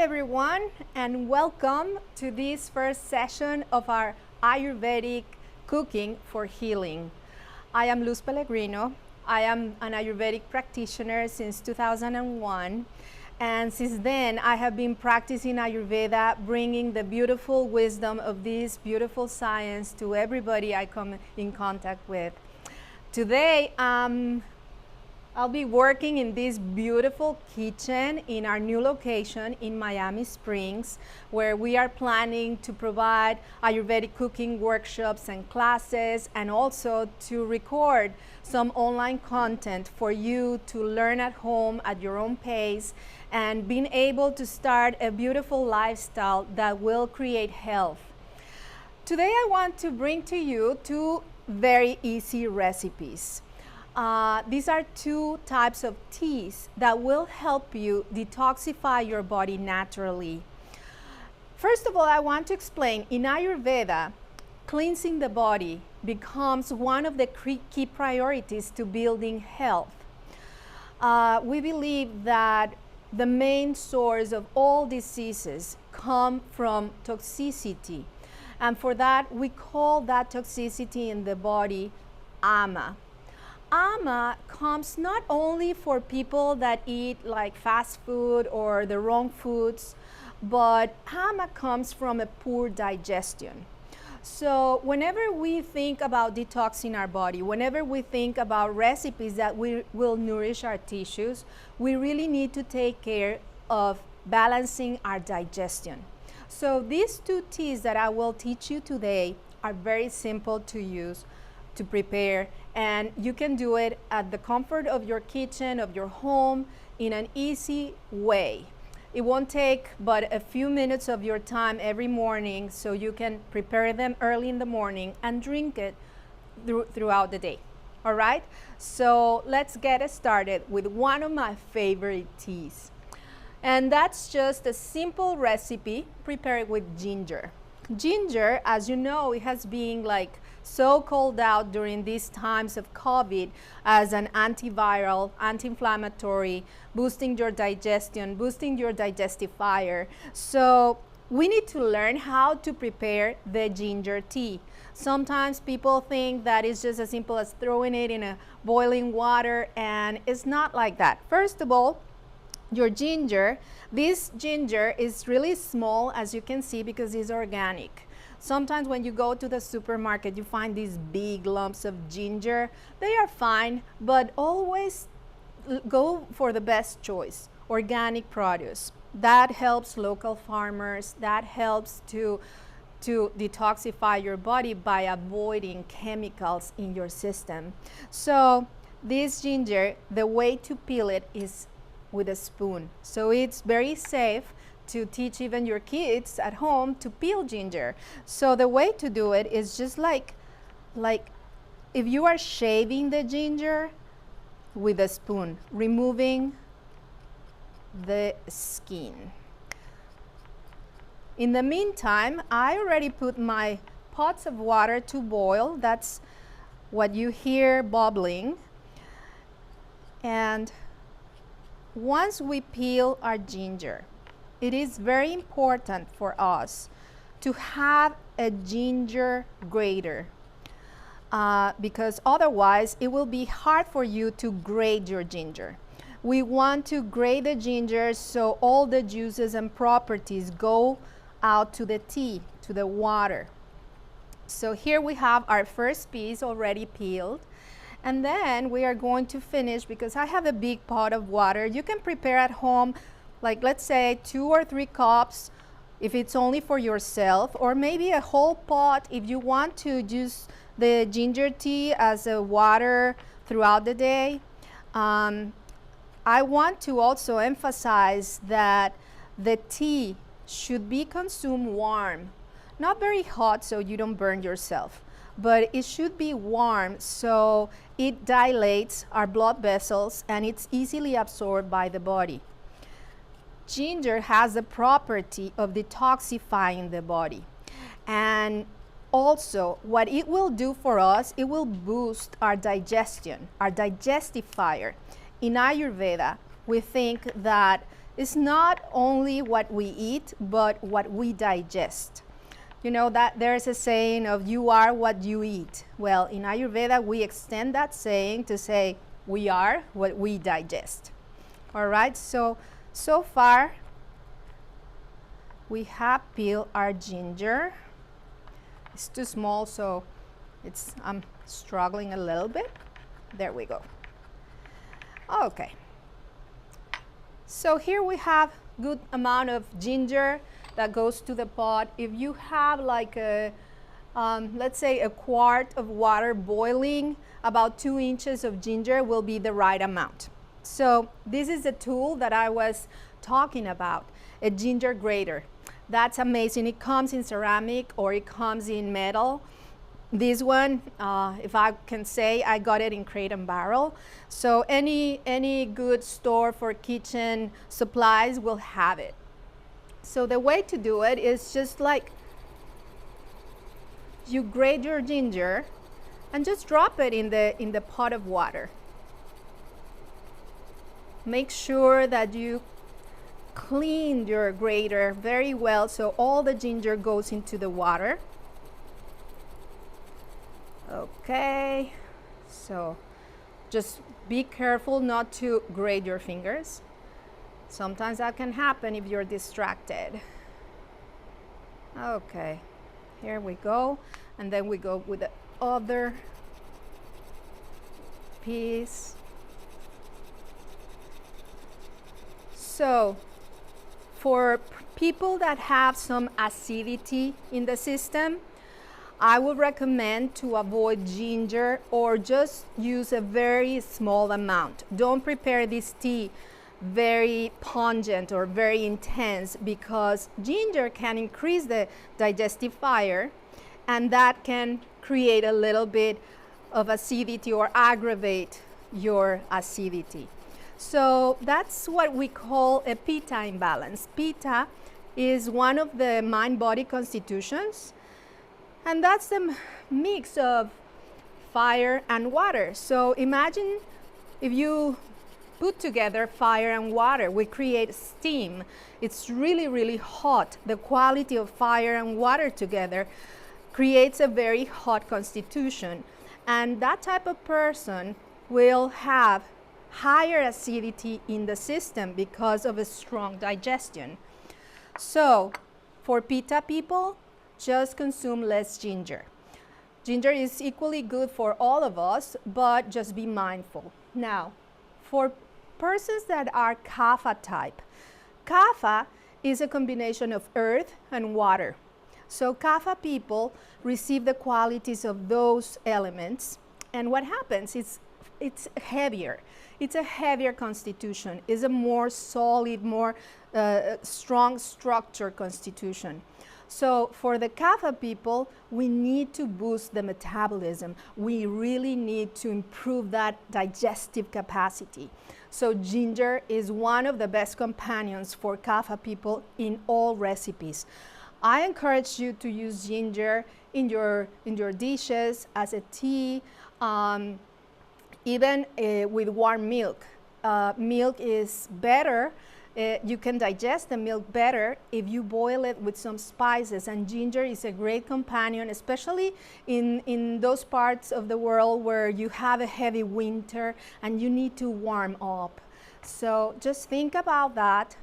everyone, and welcome to this first session of our Ayurvedic Cooking for Healing. I am Luz Pellegrino. I am an Ayurvedic practitioner since 2001, and since then I have been practicing Ayurveda, bringing the beautiful wisdom of this beautiful science to everybody I come in contact with. Today, I'll be working in this beautiful kitchen in our new location in Miami Springs, where we are planning to provide Ayurvedic cooking workshops and classes, and also to record some online content for you to learn at home at your own pace and being able to start a beautiful lifestyle that will create health. Today I want to bring to you two very easy recipes. These are two types of teas that will help you detoxify your body naturally. First of all, I want to explain, in Ayurveda, cleansing the body becomes one of the key priorities to building health. We believe that the main source of all diseases come from toxicity. And for that, we call that toxicity in the body ama. Ama comes not only for people that eat like fast food or the wrong foods, but ama comes from a poor digestion. So whenever we think about detoxing our body, whenever we think about recipes that will nourish our tissues, we really need to take care of balancing our digestion. So these two teas that I will teach you today are very simple to use, to prepare, and you can do it at the comfort of your kitchen, of your home, in an easy way. It won't take but a few minutes of your time every morning, so you can prepare them early in the morning and drink it throughout the day. All right, so let's get started with one of my favorite teas, and that's just a simple recipe prepared with ginger. Ginger, as you know, it has been like so called out during these times of COVID as an antiviral, anti-inflammatory, boosting your digestion, boosting your digestive fire. So we need to learn how to prepare the ginger tea. Sometimes people think that it's just as simple as throwing it in a boiling water, and it's not like that. First of all, your ginger, this ginger is really small, as you can see, because it's organic. Sometimes when you go to the supermarket, you find these big lumps of ginger. They are fine, but always go for the best choice, organic produce. That helps local farmers, that helps to detoxify your body by avoiding chemicals in your system. So this ginger, the way to peel it is with a spoon. So it's very safe to teach even your kids at home to peel ginger. So the way to do it is just like if you are shaving the ginger with a spoon, removing the skin. In the meantime, I already put my pots of water to boil. That's what you hear bubbling. And once we peel our ginger, it is very important for us to have a ginger grater because otherwise it will be hard for you to grate your ginger. We want to grate the ginger so all the juices and properties go out to the tea, to the water. So here we have our first piece already peeled. And then we are going to finish, because I have a big pot of water. You can prepare at home, like let's say 2 or 3 cups if it's only for yourself, or maybe a whole pot if you want to use the ginger tea as a water throughout the day. I want to also emphasize that the tea should be consumed warm, not very hot so you don't burn yourself, but it should be warm so it dilates our blood vessels and it's easily absorbed by the body. Ginger has the property of detoxifying the body, and also what it will do for us, it will boost our digestion, our digestive fire. In Ayurveda, we think that is not only what we eat, but what we digest. You know that there's a saying of you are what you eat. Well, in Ayurveda, we extend that saying to say we are what we digest. All right, so far we have peeled our ginger. It's too small, so I'm struggling a little bit. There we go. Okay. So here we have good amount of ginger that goes to the pot. If you have like a, let's say a quart of water boiling, about 2 inches of ginger will be the right amount. So this is the tool that I was talking about, a ginger grater. That's amazing. It comes in ceramic or it comes in metal. This one, if I can say, I got it in Crate and Barrel. So any good store for kitchen supplies will have it. So the way to do it is just like you grate your ginger and just drop it in the pot of water. Make sure that you clean your grater very well so all the ginger goes into the water. Okay, so just be careful not to grate your fingers. Sometimes that can happen if you're distracted. Okay, here we go. And then we go with the other piece. So for people that have some acidity in the system, I would recommend to avoid ginger or just use a very small amount. Don't prepare this tea very pungent or very intense because ginger can increase the digestive fire and that can create a little bit of acidity or aggravate your acidity. So that's what we call a pitta imbalance. Pitta is one of the mind-body constitutions, and that's the mix of fire and water. So imagine if you put together fire and water, we create steam. It's really, really hot. The quality of fire and water together creates a very hot constitution. And that type of person will have higher acidity in the system because of a strong digestion. So for pitta people, just consume less ginger. Ginger is equally good for all of us, but just be mindful. Now, for persons that are kapha type, kapha is a combination of earth and water. So kapha people receive the qualities of those elements, and what happens is it's heavier. It's a heavier constitution. It's a more solid, more strong structure constitution. So for the kapha people, we need to boost the metabolism. We really need to improve that digestive capacity. So ginger is one of the best companions for kapha people in all recipes. I encourage you to use ginger in your dishes as a tea, even with warm milk. Milk is better. You can digest the milk better if you boil it with some spices, and ginger is a great companion, especially in those parts of the world where you have a heavy winter and you need to warm up. So just think about that.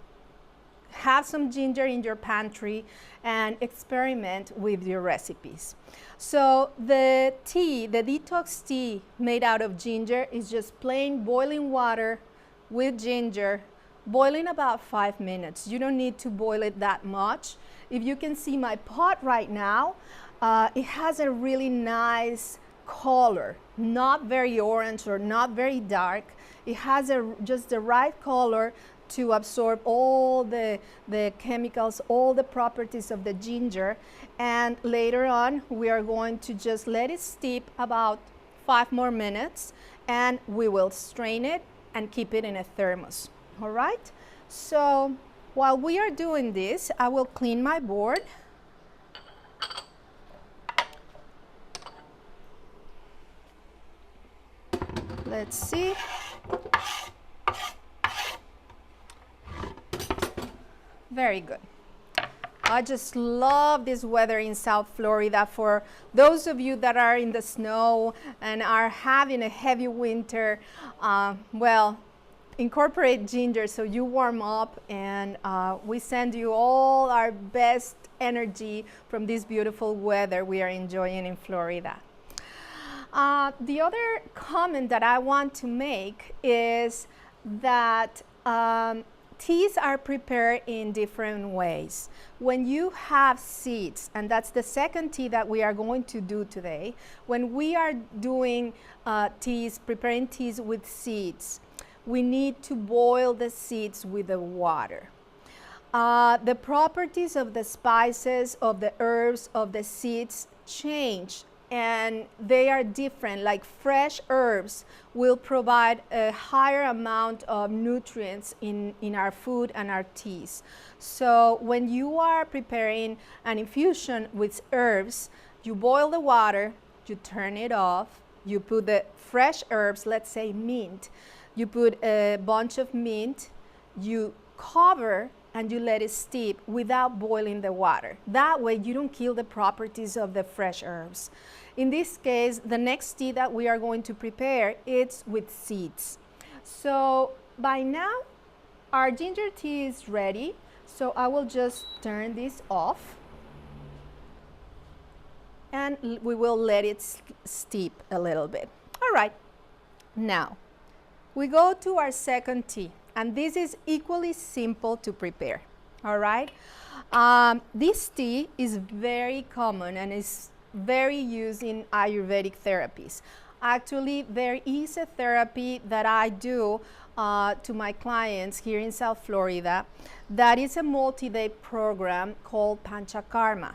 Have some ginger in your pantry and experiment with your recipes. So the tea, the detox tea made out of ginger is just plain boiling water with ginger, boiling about 5 minutes. You don't need to boil it that much. If you can see my pot right now, it has a really nice color, not very orange or not very dark. It has just the right color to absorb all the chemicals, all the properties of the ginger. And later on, we are going to just let it steep about 5 more minutes, and we will strain it and keep it in a thermos. All right? So while we are doing this, I will clean my board. Let's see. Very good. I just love this weather in South Florida. For those of you that are in the snow and are having a heavy winter, well, incorporate ginger so you warm up, and we send you all our best energy from this beautiful weather we are enjoying in Florida. The other comment that I want to make is that teas are prepared in different ways. When you have seeds, and that's the second tea that we are going to do today, when we are doing teas, preparing teas with seeds, we need to boil the seeds with the water. The properties of the spices, of the herbs, of the seeds change, and they are different. Like fresh herbs will provide a higher amount of nutrients in our food and our teas. So when you are preparing an infusion with herbs, you boil the water, you turn it off, you put the fresh herbs, let's say mint, you put a bunch of mint, you cover, and you let it steep without boiling the water. That way you don't kill the properties of the fresh herbs. In this case, the next tea that we are going to prepare, it's with seeds. So by now, our ginger tea is ready. So I will just turn this off, and we will let it steep a little bit. All right, now we go to our second tea. And this is equally simple to prepare, all right? This tea is very common and is very used in Ayurvedic therapies. Actually, there is a therapy that I do to my clients here in South Florida that is a multi-day program called Panchakarma.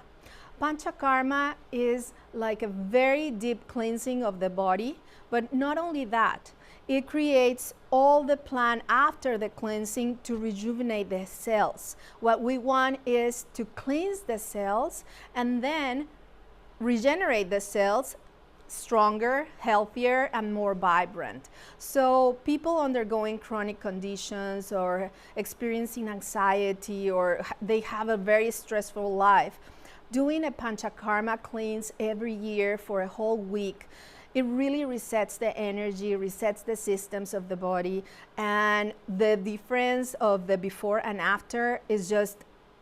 Panchakarma is like a very deep cleansing of the body, but not only that, it creates all the plan after the cleansing to rejuvenate the cells. What we want is to cleanse the cells and then regenerate the cells stronger, healthier, and more vibrant. So people undergoing chronic conditions or experiencing anxiety, or they have a very stressful life, doing a Panchakarma cleanse every year for a whole week, it really resets the energy, resets the systems of the body, and the difference of the before and after is just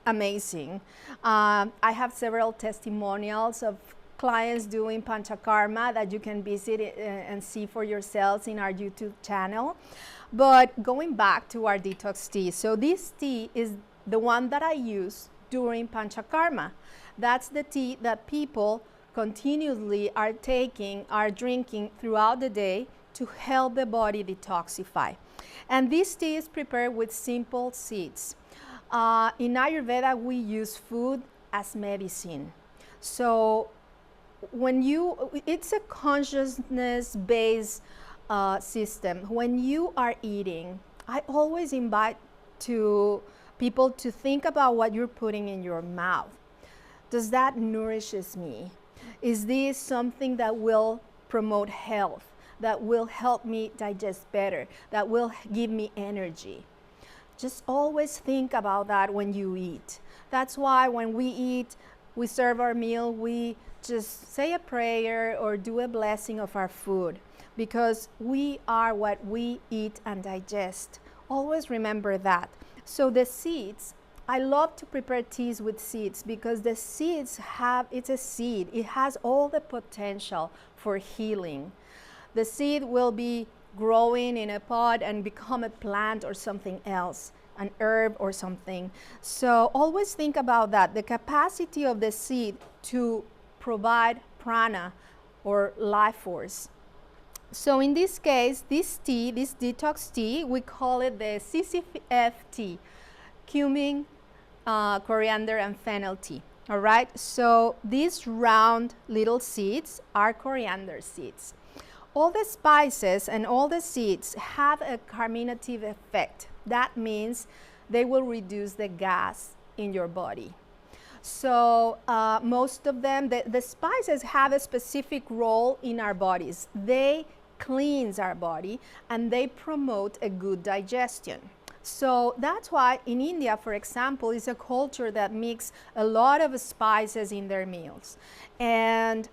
amazing. I have several testimonials of clients doing Panchakarma that you can visit and see for yourselves in our YouTube channel. But going back to our detox tea, so this tea is the one that I use during Panchakarma. That's the tea that people continuously are taking, are drinking throughout the day to help the body detoxify. And this tea is prepared with simple seeds. In Ayurveda, we use food as medicine. So it's a consciousness-based system. When you are eating, I always invite people to think about what you're putting in your mouth. Does that nourishes me? Is this something that will promote health, that will help me digest better, that will give me energy? Just always think about that when you eat. That's why when we eat, we serve our meal, we just say a prayer or do a blessing of our food, because we are what we eat and digest. Always remember that. So the seeds, I love to prepare teas with seeds because the seeds it's a seed. It has all the potential for healing. The seed will be growing in a pot and become a plant or something else, an herb or something. So always think about that, the capacity of the seed to provide prana or life force. So in this case, this tea, this detox tea, we call it the CCF tea, cumin, coriander, and fennel tea. All right, so these round little seeds are coriander seeds. All the spices and all the seeds have a carminative effect. That means they will reduce the gas in your body. So most of them, the spices have a specific role in our bodies. They cleanse our body and they promote a good digestion. So that's why in India, for example, is a culture that mix a lot of spices in their meals. And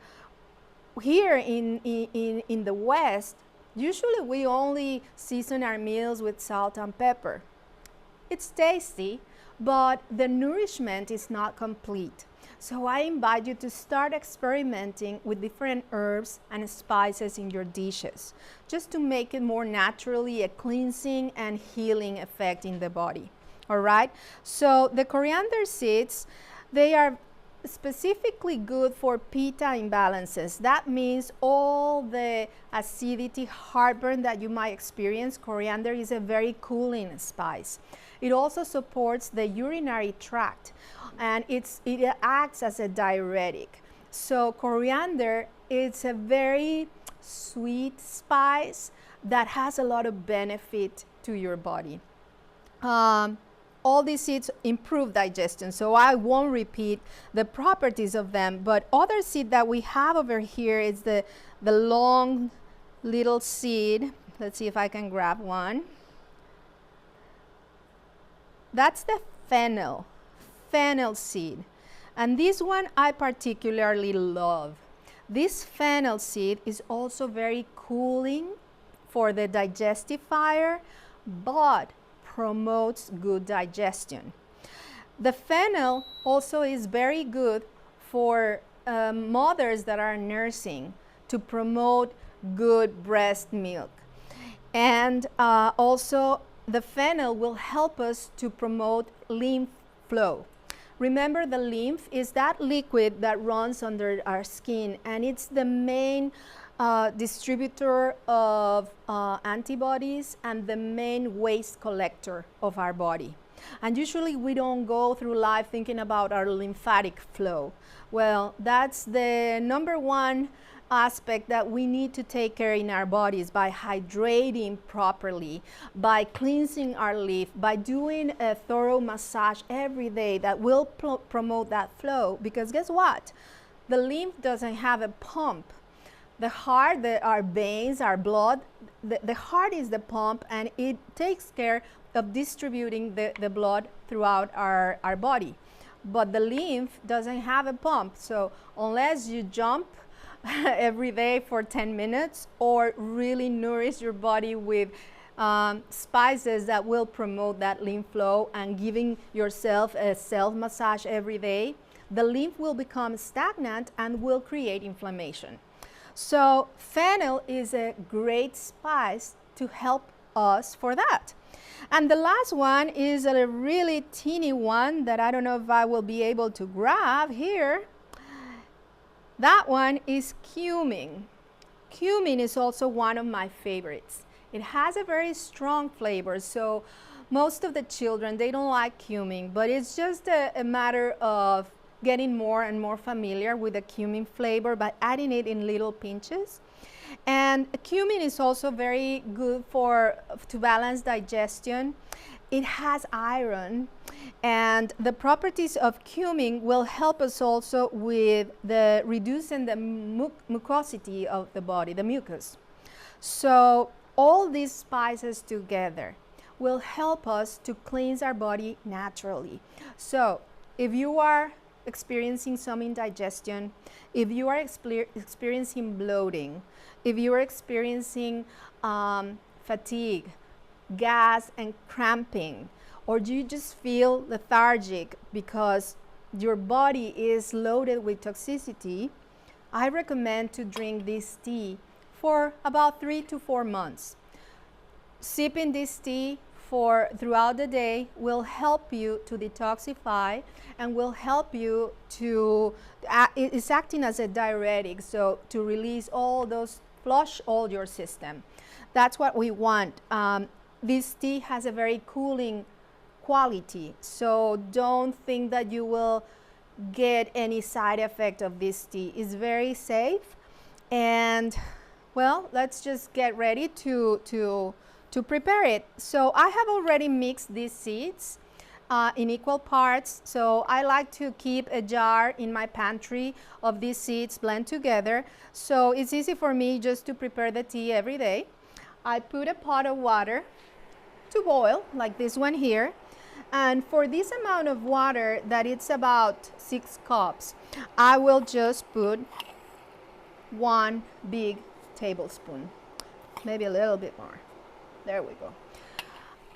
here in the West, usually we only season our meals with salt and pepper. It's tasty, but the nourishment is not complete. So I invite you to start experimenting with different herbs and spices in your dishes, just to make it more naturally a cleansing and healing effect in the body. All right? So the coriander seeds, they are specifically good for pitta imbalances. That means all the acidity, heartburn that you might experience. Coriander is a very cooling spice. It also supports the urinary tract, and it acts as a diuretic. So coriander is a very sweet spice that has a lot of benefit to your body. All these seeds improve digestion, so I won't repeat the properties of them, but other seed that we have over here is the long little seed. Let's see if I can grab one. That's the fennel seed, and this one I particularly love. This fennel seed is also very cooling for the digestive fire, but promotes good digestion. The fennel also is very good for mothers that are nursing, to promote good breast milk. And also the fennel will help us to promote lymph flow. Remember, the lymph is that liquid that runs under our skin, and it's the main distributor of antibodies and the main waste collector of our body. And usually we don't go through life thinking about our lymphatic flow. Well, that's the number one aspect that we need to take care in our bodies, by hydrating properly, by cleansing our lymph, by doing a thorough massage every day that will promote that flow. Because guess what? The lymph doesn't have a pump. The heart, our veins, our blood, the heart is the pump, and it takes care of distributing the blood throughout our body. But the lymph doesn't have a pump. So unless you jump every day for 10 minutes or really nourish your body with spices that will promote that lymph flow and giving yourself a self massage every day, the lymph will become stagnant and will create inflammation. So fennel is a great spice to help us for that. And the last one is a really teeny one that I don't know if I will be able to grab here. That one is cumin. Cumin is also one of my favorites. It has a very strong flavor, so most of the children, they don't like cumin, but it's just a matter of getting more and more familiar with the cumin flavor by adding it in little pinches. And cumin is also very good to balance digestion. It has iron, and the properties of cumin will help us also with reducing the mucosity of the body, the mucus. So all these spices together will help us to cleanse our body naturally. So if you are experiencing some indigestion, if you are experiencing bloating, if you are experiencing fatigue, gas and cramping, or do you just feel lethargic because your body is loaded with toxicity, I recommend to drink this tea for about 3 to 4 months. Sipping this tea throughout the day will help you to detoxify and will help you to, it's acting as a diuretic, so to release all those, flush all your system. That's what we want. This tea has a very cooling quality, so don't think that you will get any side effect of this tea. It's very safe, and well, let's just get ready to prepare it. So I have already mixed these seeds in equal parts, so I like to keep a jar in my pantry of these seeds blend together, so it's easy for me just to prepare the tea every day. I put a pot of water to boil, like this one here. And for this amount of water, that it's about 6 cups, I will just put 1 big tablespoon, maybe a little bit more. There we go.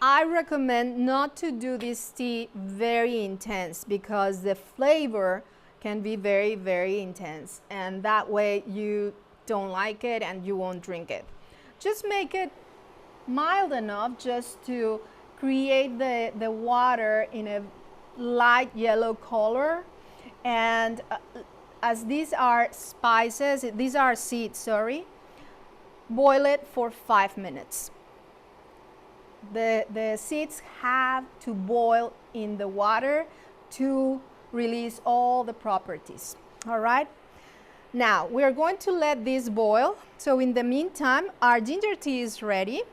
I recommend not to do this tea very intense because the flavor can be very, very intense, and that way you don't like it and you won't drink it. Just make it mild enough just to create the water in a light yellow color. And as these are spices, these are seeds, sorry, boil it for 5 minutes. The seeds have to boil in the water to release all the properties. All right. Now we're going to let this boil. So in the meantime, our ginger tea is ready.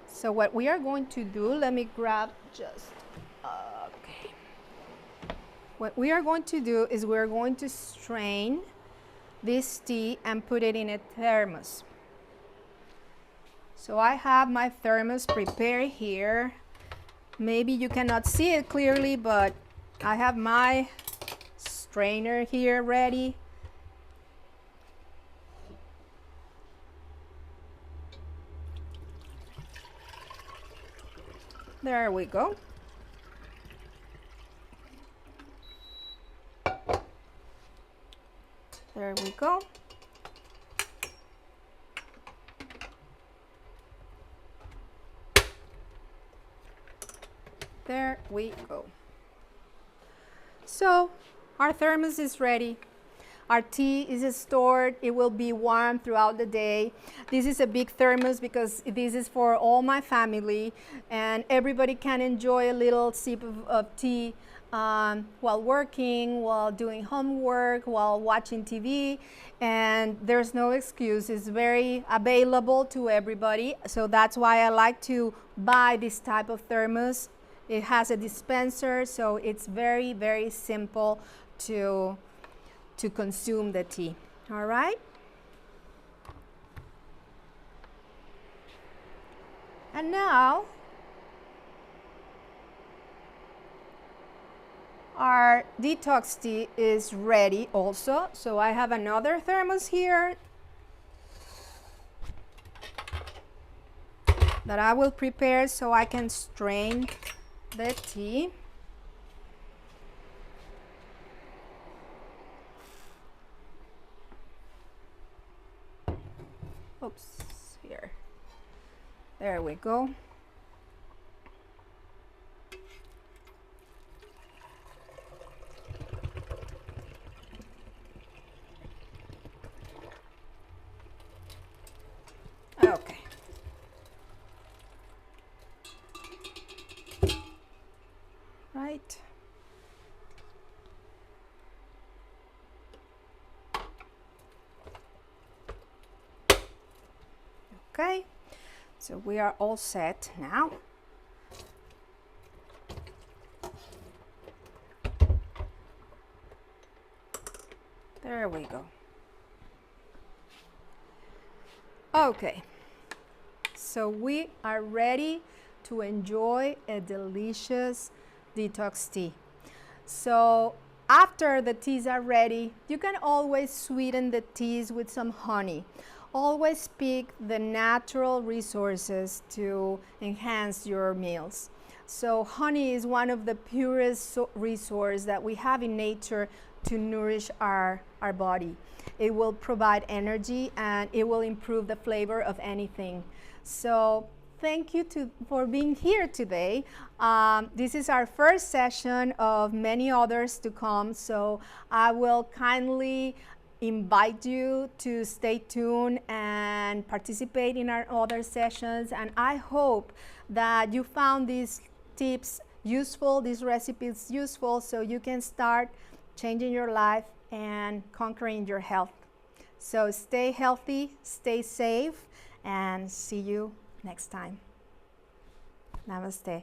So what we are going to do, let me grab just, okay. What we are going to do is we're going to strain this tea and put it in a thermos. So I have my thermos prepared here. Maybe you cannot see it clearly, but I have my strainer here ready. There we go. There we go. There we go. So our thermos is ready. Our tea is stored. It will be warm throughout the day. This is a big thermos because this is for all my family, and everybody can enjoy a little sip of tea while working, while doing homework, while watching TV, and there's no excuse. It's very available to everybody. So that's why I like to buy this type of thermos. It has a dispenser, so it's very, very simple to consume the tea. All right? And now our detox tea is ready also. So I have another thermos here that I will prepare so I can strain the tea. Oops, here. There we go. Okay. Right. Okay, so we are all set now. There we go. Okay, so we are ready to enjoy a delicious detox tea. So after the teas are ready, you can always sweeten the teas with some honey. Always pick the natural resources to enhance your meals. So honey is one of the purest resources that we have in nature to nourish our body. It will provide energy and it will improve the flavor of anything. So thank you for being here today. This is our first session of many others to come, so I will kindly invite you to stay tuned and participate in our other sessions. And I hope that you found these tips useful, these recipes useful, so you can start changing your life and conquering your health. So stay healthy, stay safe, and see you next time. Namaste.